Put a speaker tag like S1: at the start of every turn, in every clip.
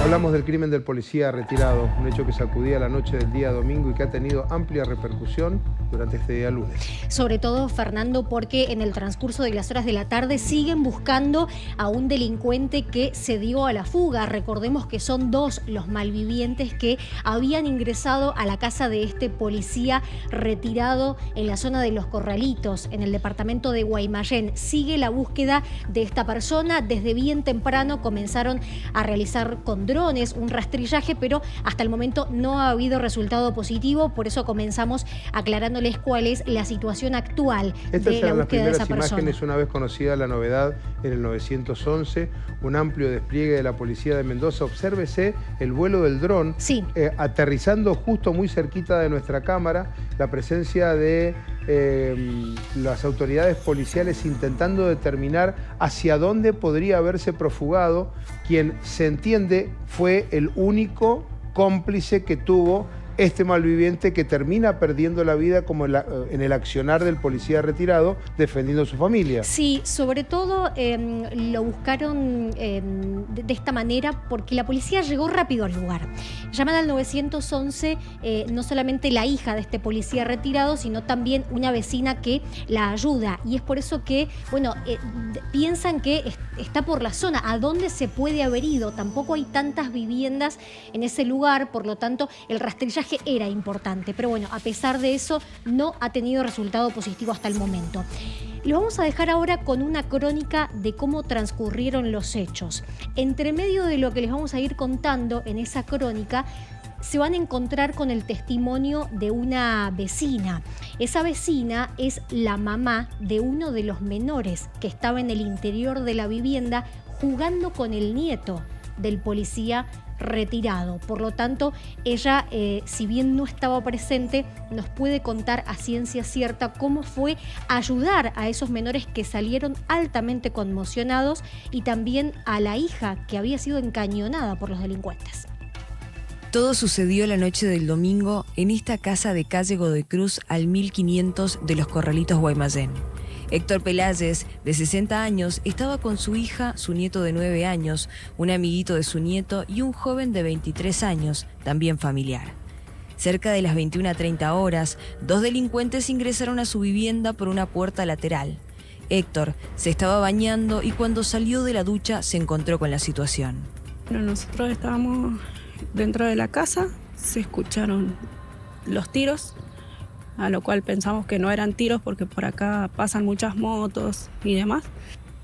S1: Hablamos del crimen del policía retirado, un hecho que sacudía la noche del día domingo y que ha tenido amplia repercusión durante este día lunes.
S2: Sobre todo, Fernando, porque en el transcurso de las horas de la tarde siguen buscando a un delincuente que se dio a la fuga. Recordemos que son dos los malvivientes que habían ingresado a la casa de este policía retirado en la zona de Los Corralitos, en el departamento de Guaymallén. Sigue la búsqueda de esta persona. Desde bien temprano comenzaron a realizar con drones un rastrillaje, pero hasta el momento no ha habido resultado positivo. Por eso comenzamos aclarándoles cuál es la situación actual de la búsqueda de esa persona. Estas eran las primeras
S1: imágenes una vez conocida la novedad en el 911, un amplio despliegue de la policía de Mendoza. Obsérvese el vuelo del dron,
S2: sí,
S1: aterrizando justo muy cerquita de nuestra cámara, la presencia de las autoridades policiales intentando determinar hacia dónde podría haberse profugado quien se entiende fue el único cómplice que tuvo este malviviente, que termina perdiendo la vida como en el accionar del policía retirado defendiendo a su familia.
S2: Sí, sobre todo lo buscaron de esta manera porque la policía llegó rápido al lugar. Llaman al 911 no solamente la hija de este policía retirado, sino también una vecina que la ayuda. Y es por eso que, bueno, piensan que está por la zona. ¿A dónde se puede haber ido? Tampoco hay tantas viviendas en ese lugar, por lo tanto, el rastrillaje era importante, pero bueno, a pesar de eso no ha tenido resultado positivo hasta el momento. Lo vamos a dejar ahora con una crónica de cómo transcurrieron los hechos. Entre medio de lo que les vamos a ir contando en esa crónica, se van a encontrar con el testimonio de una vecina. Esa vecina es la mamá de uno de los menores que estaba en el interior de la vivienda jugando con el nieto del policía retirado. Por lo tanto, ella, si bien no estaba presente, nos puede contar a ciencia cierta cómo fue ayudar a esos menores que salieron altamente conmocionados y también a la hija que había sido encañonada por los delincuentes.
S3: Todo sucedió la noche del domingo en esta casa de calle Godoy Cruz al 1500 de Los Corralitos, Guaymallén. Héctor Peláez, de 60 años, estaba con su hija, su nieto de 9 años, un amiguito de su nieto y un joven de 23 años, también familiar. Cerca de las 21:30 horas, dos delincuentes ingresaron a su vivienda por una puerta lateral. Héctor se estaba bañando y cuando salió de la ducha se encontró con la situación.
S4: Bueno, nosotros estábamos dentro de la casa, se escucharon los tiros, a lo cual pensamos que no eran tiros porque por acá pasan muchas motos y demás.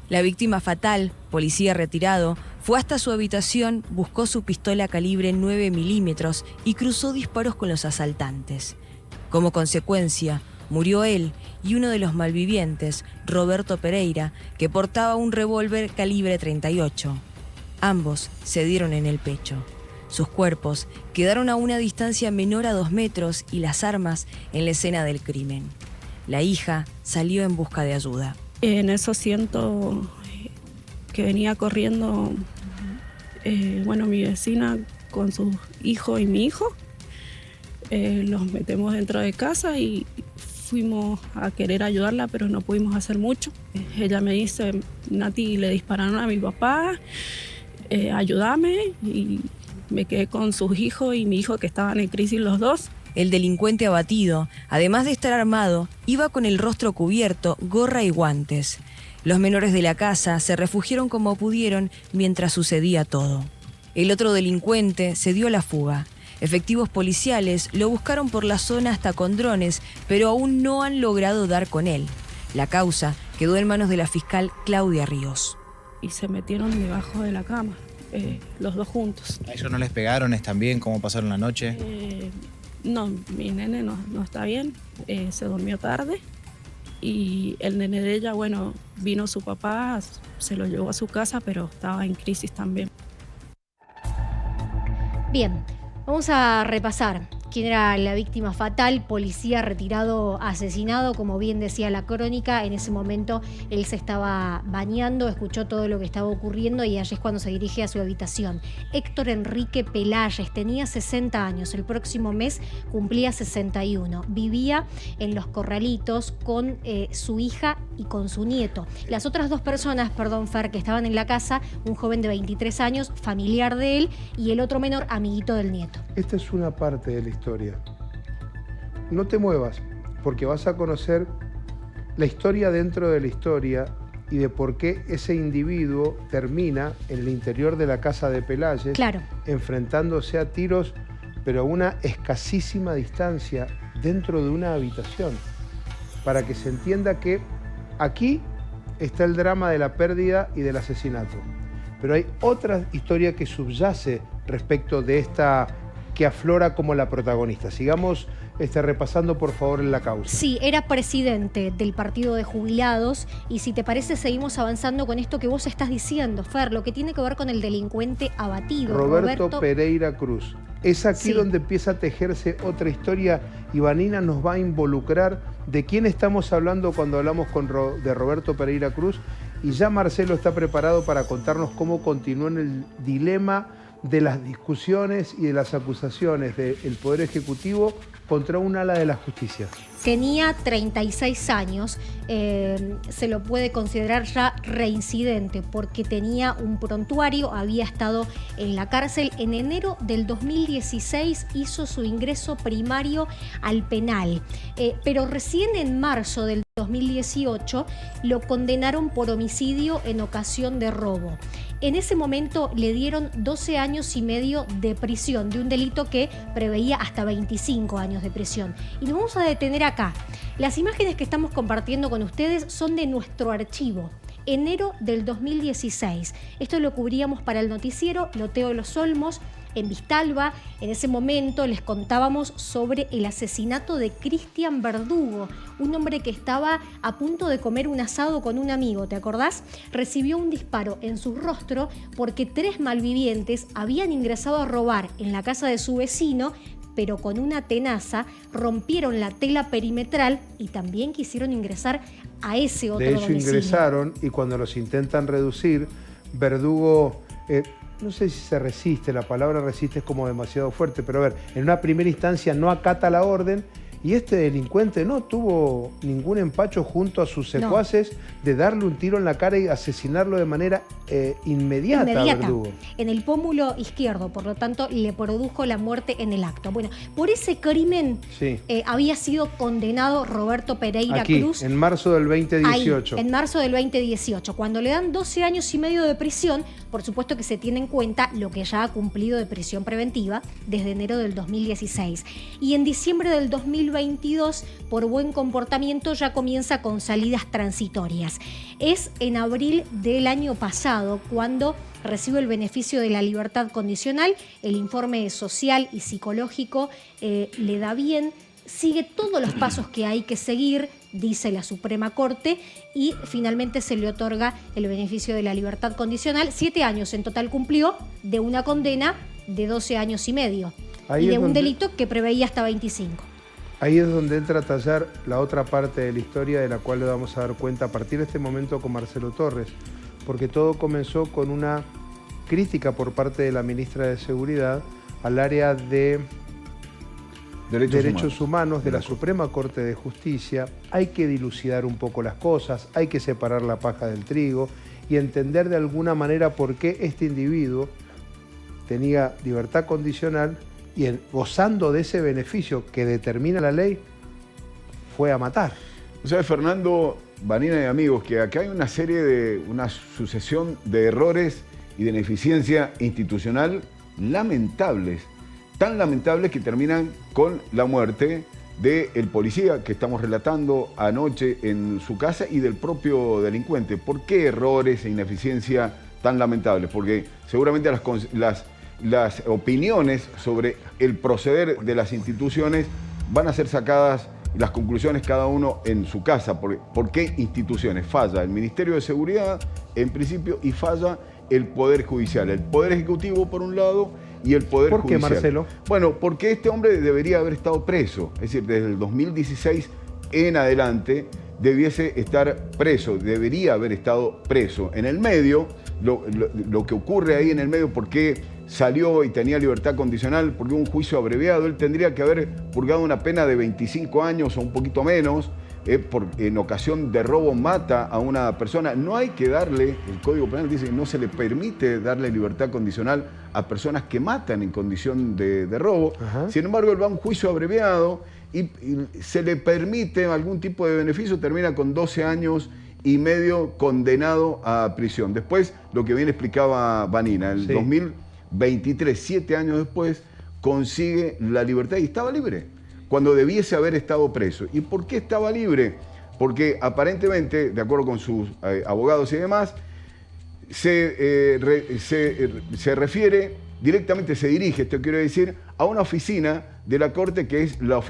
S3: La víctima fatal, policía retirado, fue hasta su habitación, buscó su pistola calibre 9 milímetros y cruzó disparos con los asaltantes. Como consecuencia, murió él y uno de los malvivientes, Roberto Pereira, que portaba un revólver calibre 38. Ambos se dieron en el pecho. Sus cuerpos quedaron a una distancia menor a 2 metros y las armas en la escena del crimen. La hija salió en busca de ayuda.
S4: En eso siento que venía corriendo, mi vecina con su hijo y mi hijo. Los metemos dentro de casa y fuimos a querer ayudarla, pero no pudimos hacer mucho. Ella me dice, Nati, le dispararon a mi papá, ayúdame, y me quedé con sus hijos y mi hijo que estaban en crisis los dos.
S3: El delincuente abatido, además de estar armado, iba con el rostro cubierto, gorra y guantes. Los menores de la casa se refugiaron como pudieron mientras sucedía todo. El otro delincuente se dio a la fuga. Efectivos policiales lo buscaron por la zona hasta con drones, pero aún no han logrado dar con él. La causa quedó en manos de la fiscal Claudia Ríos.
S4: Y se metieron debajo de la cama. Los dos juntos.
S5: ¿A ellos no les pegaron? ¿Están bien? ¿Cómo pasaron la noche?
S4: No, mi nene no está bien, se durmió tarde y el nene de ella, vino su papá, se lo llevó a su casa, pero estaba en crisis también.
S2: Bien, vamos a repasar quién era la víctima fatal, policía retirado asesinado, como bien decía la crónica. En ese momento él se estaba bañando, escuchó todo lo que estaba ocurriendo y allí es cuando se dirige a su habitación. Héctor Enrique Pelayes tenía 60 años, el próximo mes cumplía 61. Vivía en Los Corralitos con su hija y con su nieto. Las otras dos personas, perdón Fer, que estaban en la casa, un joven de 23 años, familiar de él, y el otro menor, amiguito del nieto.
S1: Esta es una parte de la historia. No te muevas, porque vas a conocer la historia dentro de la historia y de por qué ese individuo termina en el interior de la casa de Pelayes,
S2: Claro.
S1: enfrentándose a tiros, pero a una escasísima distancia dentro de una habitación, para que se entienda que aquí está el drama de la pérdida y del asesinato. Pero hay otra historia que subyace respecto de esta que aflora como la protagonista. Sigamos repasando, por favor, en la causa.
S2: Sí, era presidente del Partido de Jubilados y si te parece seguimos avanzando con esto que vos estás diciendo, Fer, lo que tiene que ver con el delincuente abatido.
S1: Roberto Pereira Cruz. Es aquí donde empieza a tejerse otra historia y Vanina nos va a involucrar de quién estamos hablando cuando hablamos de Roberto Pereira Cruz, y ya Marcelo está preparado para contarnos cómo continuó en el dilema de las discusiones y de las acusaciones del Poder Ejecutivo contra un ala de la justicia.
S2: Tenía 36 años, se lo puede considerar ya reincidente porque tenía un prontuario, había estado en la cárcel. En enero del 2016 hizo su ingreso primario al penal, pero recién en marzo del 2018 lo condenaron por homicidio en ocasión de robo. En ese momento le dieron 12 años y medio de prisión, de un delito que preveía hasta 25 años de prisión. Y nos vamos a detener acá. Las imágenes que estamos compartiendo con ustedes son de nuestro archivo. Enero del 2016. Esto lo cubríamos para el noticiero Loteo Los Olmos, en Vistalba. En ese momento les contábamos sobre el asesinato de Cristian Verdugo, un hombre que estaba a punto de comer un asado con un amigo, ¿te acordás? Recibió un disparo en su rostro porque 3 malvivientes habían ingresado a robar en la casa de su vecino, pero con una tenaza rompieron la tela perimetral y también quisieron ingresar a ese otro domicilio.
S1: De hecho ingresaron y cuando los intentan reducir, Verdugo... no sé si se resiste, la palabra resiste es como demasiado fuerte, pero a ver, en una primera instancia no acata la orden y este delincuente no tuvo ningún empacho junto a sus secuaces de darle un tiro en la cara y asesinarlo de manera inmediata a Verdugo.
S2: En el pómulo izquierdo, por lo tanto le produjo la muerte en el acto. Bueno, por ese crimen había sido condenado Roberto Pereira Cruz.
S1: En marzo del 2018.
S2: Ahí, en marzo del 2018. Cuando le dan 12 años y medio de prisión, por supuesto que se tiene en cuenta lo que ya ha cumplido de prisión preventiva desde enero del 2016. Y en diciembre del 2022, por buen comportamiento, ya comienza con salidas transitorias. Es en abril del año pasado cuando recibe el beneficio de la libertad condicional, el informe social y psicológico le da bien, sigue todos los pasos que hay que seguir, dice la Suprema Corte, y finalmente se le otorga el beneficio de la libertad condicional. 7 años en total cumplió de una condena de 12 años y medio y de un delito que preveía hasta 25.
S1: Ahí es donde entra a tallar la otra parte de la historia de la cual le vamos a dar cuenta a partir de este momento con Marcelo Torres, porque todo comenzó con una crítica por parte de la ministra de Seguridad al área de Derechos Humanos de la Suprema Corte de Justicia. Hay que dilucidar un poco las cosas, hay que separar la paja del trigo y entender de alguna manera por qué este individuo tenía libertad condicional y gozando de ese beneficio que determina la ley, fue a matar.
S6: O sea, Fernando, Vanina y amigos, que acá hay una sucesión de errores y de ineficiencia institucional lamentables, tan lamentables que terminan con la muerte del policía que estamos relatando anoche en su casa y del propio delincuente. ¿Por qué errores e ineficiencia tan lamentables? Porque seguramente las opiniones sobre el proceder de las instituciones van a ser sacadas, las conclusiones cada uno en su casa. ¿Por qué instituciones? Falla el Ministerio de Seguridad, en principio, y falla el Poder Judicial. El Poder Ejecutivo, por un lado, y el Poder
S1: ¿Por qué,
S6: Judicial.
S1: Marcelo?
S6: Bueno, porque este hombre debería haber estado preso, es decir, desde el 2016 en adelante debiese estar preso, debería haber estado preso. En el medio, lo que ocurre ahí en el medio, porque salió y tenía libertad condicional, porque hubo un juicio abreviado, él tendría que haber purgado una pena de 25 años o un poquito menos, en ocasión de robo mata a una persona. No hay que darle, el Código Penal dice que no se le permite darle libertad condicional a personas que matan en condición de robo.
S1: Ajá.
S6: Sin embargo, él va a un juicio abreviado y se le permite algún tipo de beneficio, termina con 12 años y medio condenado a prisión. Después, lo que bien explicaba Vanina, en el 2023, 7 años después, consigue la libertad y estaba libre, cuando debiese haber estado preso. ¿Y por qué estaba libre? Porque aparentemente, de acuerdo con sus abogados y demás, se refiere directamente, se dirige, esto quiero decir, a una oficina de la Corte, que es la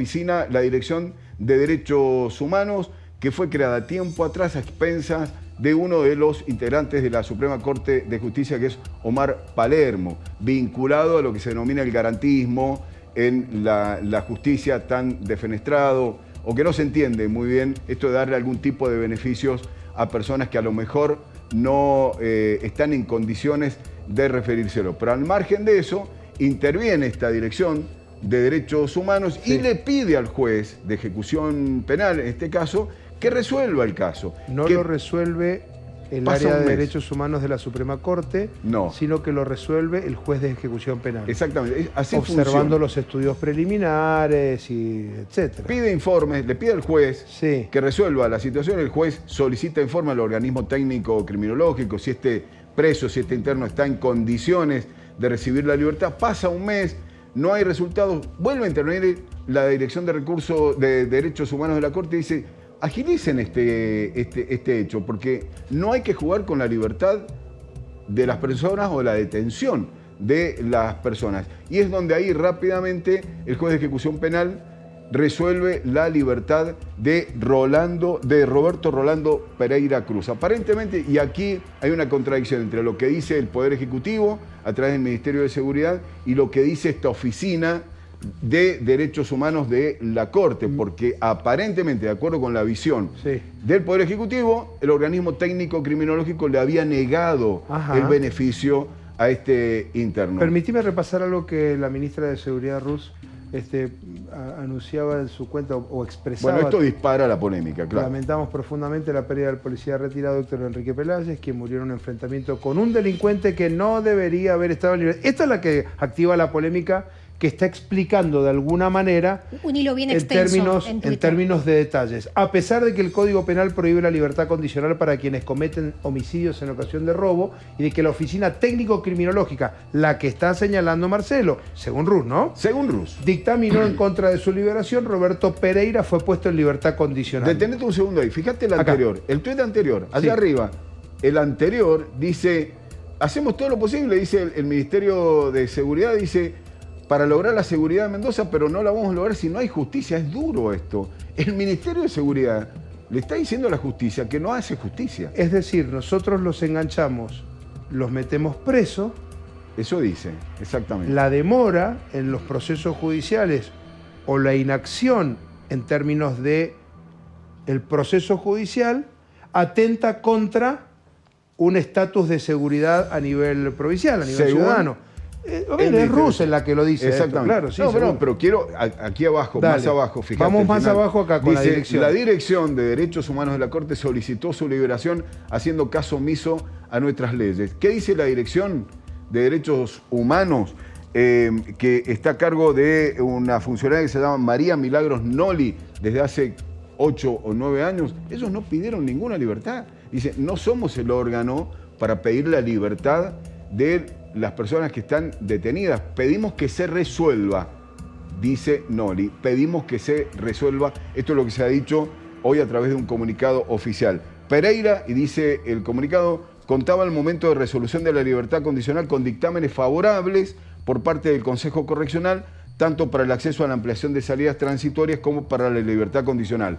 S6: Dirección de Derechos Humanos, que fue creada tiempo atrás a expensas de uno de los integrantes de la Suprema Corte de Justicia, que es Omar Palermo, vinculado a lo que se denomina el garantismo en la justicia tan defenestrado, o que no se entiende muy bien esto de darle algún tipo de beneficios a personas que a lo mejor no están en condiciones de referírselo. Pero al margen de eso, interviene esta Dirección de Derechos Humanos y le pide al juez de ejecución penal, en este caso, que resuelva el caso.
S1: No
S6: que
S1: lo resuelve el
S6: pasa
S1: área
S6: un
S1: de
S6: mes.
S1: derechos humanos de la Suprema Corte,
S6: No.
S1: sino que lo resuelve el juez de ejecución penal.
S6: Exactamente, así
S1: observando
S6: funciona.
S1: los estudios preliminares y etcétera.
S6: Pide informes, le pide al juez
S1: Sí.
S6: que resuelva la situación. El juez solicita informe al organismo técnico criminológico si este preso, si este interno está en condiciones de recibir la libertad. Pasa un mes, no hay resultados, vuelve a intervenir la Dirección de Recursos de Derechos Humanos de la Corte y dice: agilicen este hecho, porque no hay que jugar con la libertad de las personas o la detención de las personas. Y es donde ahí rápidamente el juez de ejecución penal resuelve la libertad de Roberto Rolando Pereira Cruz. Aparentemente, y aquí hay una contradicción entre lo que dice el Poder Ejecutivo a través del Ministerio de Seguridad y lo que dice esta oficina de Derechos Humanos de la Corte, porque aparentemente, de acuerdo con la visión del Poder Ejecutivo, el organismo técnico criminológico le había negado el beneficio a este interno.
S1: Permitime repasar algo que la ministra de Seguridad Ruz anunciaba en su cuenta o expresaba.
S6: Bueno, esto dispara la polémica, claro.
S1: Lamentamos profundamente la pérdida del policía retirado Héctor Enrique Peláez, quien murió en un enfrentamiento con un delincuente que no debería haber estado en libertad. Esta es la que activa la polémica, que está explicando de alguna manera
S2: un hilo bien extenso
S1: en términos de detalles. A pesar de que el Código Penal prohíbe la libertad condicional para quienes cometen homicidios en ocasión de robo y de que la oficina técnico-criminológica, la que está señalando Marcelo, según Ruz, ¿no?
S6: Según Ruz.
S1: Dictaminó en contra de su liberación, Roberto Pereira fue puesto en libertad condicional.
S6: Detenete un segundo ahí, fíjate el anterior, el tuit anterior, allá arriba. El anterior dice: hacemos todo lo posible, dice el Ministerio de Seguridad, dice, para lograr la seguridad de Mendoza, pero no la vamos a lograr si no hay justicia. Es duro esto. El Ministerio de Seguridad le está diciendo a la justicia que no hace justicia.
S1: Es decir, nosotros los enganchamos, los metemos presos.
S6: Eso dice, exactamente.
S1: La demora en los procesos judiciales o la inacción en términos de el proceso judicial atenta contra un estatus de seguridad a nivel provincial, a nivel ciudadano. Es Ruz en la que lo dice.
S6: Exactamente.
S1: Esto, claro, sí,
S6: pero quiero, aquí abajo,
S1: dale,
S6: más abajo, fíjate.
S1: Vamos más abajo acá con
S6: dice,
S1: la dirección.
S6: La Dirección de Derechos Humanos de la Corte solicitó su liberación haciendo caso omiso a nuestras leyes. ¿Qué dice la Dirección de Derechos Humanos? Que está a cargo de una funcionaria que se llama María Milagros Noli desde hace 8 o 9 años. Ellos no pidieron ninguna libertad. Dice, no somos el órgano para pedir la libertad de las personas que están detenidas. Pedimos que se resuelva, dice Noli. Pedimos que se resuelva. Esto es lo que se ha dicho hoy a través de un comunicado oficial. Pereira, y dice el comunicado, contaba al momento de resolución de la libertad condicional con dictámenes favorables por parte del Consejo Correccional, tanto para el acceso a la ampliación de salidas transitorias como para la libertad condicional.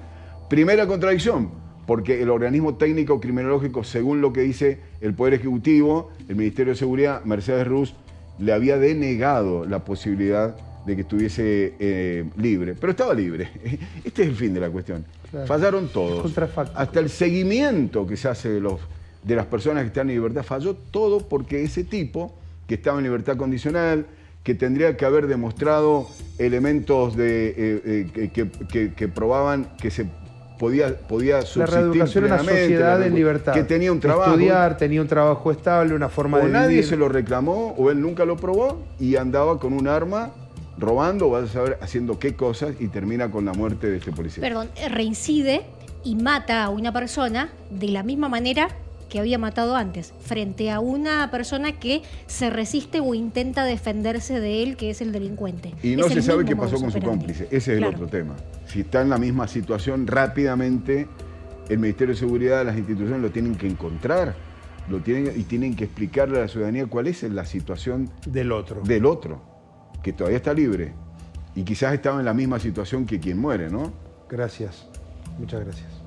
S6: Primera contradicción, porque el organismo técnico criminológico, según lo que dice el Poder Ejecutivo, el Ministerio de Seguridad, Mercedes Ruz le había denegado la posibilidad de que estuviese libre. Pero estaba libre. Este es el fin de la cuestión.
S1: Claro.
S6: Fallaron
S1: Es
S6: todos.
S1: contrafáctico.
S6: Hasta el seguimiento que se hace de las personas que están en libertad falló todo porque ese tipo que estaba en libertad condicional, que tendría que haber demostrado elementos que probaban que se podía subsistir
S1: La reeducación en la
S6: plenamente,
S1: sociedad en libertad.
S6: que tenía un trabajo.
S1: Estudiar, tenía un trabajo estable, una forma
S6: O
S1: de
S6: nadie
S1: vivir.
S6: se lo reclamó, o él nunca lo probó, y andaba con un arma, robando, vas a saber haciendo qué cosas, y termina con la muerte de este policía.
S2: Perdón, reincide y mata a una persona de la misma manera que había matado antes, frente a una persona que se resiste o intenta defenderse de él, que es el delincuente.
S6: Y no
S2: Es
S6: se
S2: el
S6: sabe
S2: mismo
S6: qué pasó
S2: modus
S6: con su
S2: operandi.
S6: cómplice. Ese es el
S2: Claro.
S6: otro tema. Si está en la misma situación, rápidamente el Ministerio de Seguridad, las instituciones lo tienen que encontrar, y tienen que explicarle a la ciudadanía cuál es la situación
S1: Del otro.
S6: del otro, que todavía está libre y quizás estaba en la misma situación que quien muere, ¿no?
S1: Gracias. Muchas gracias.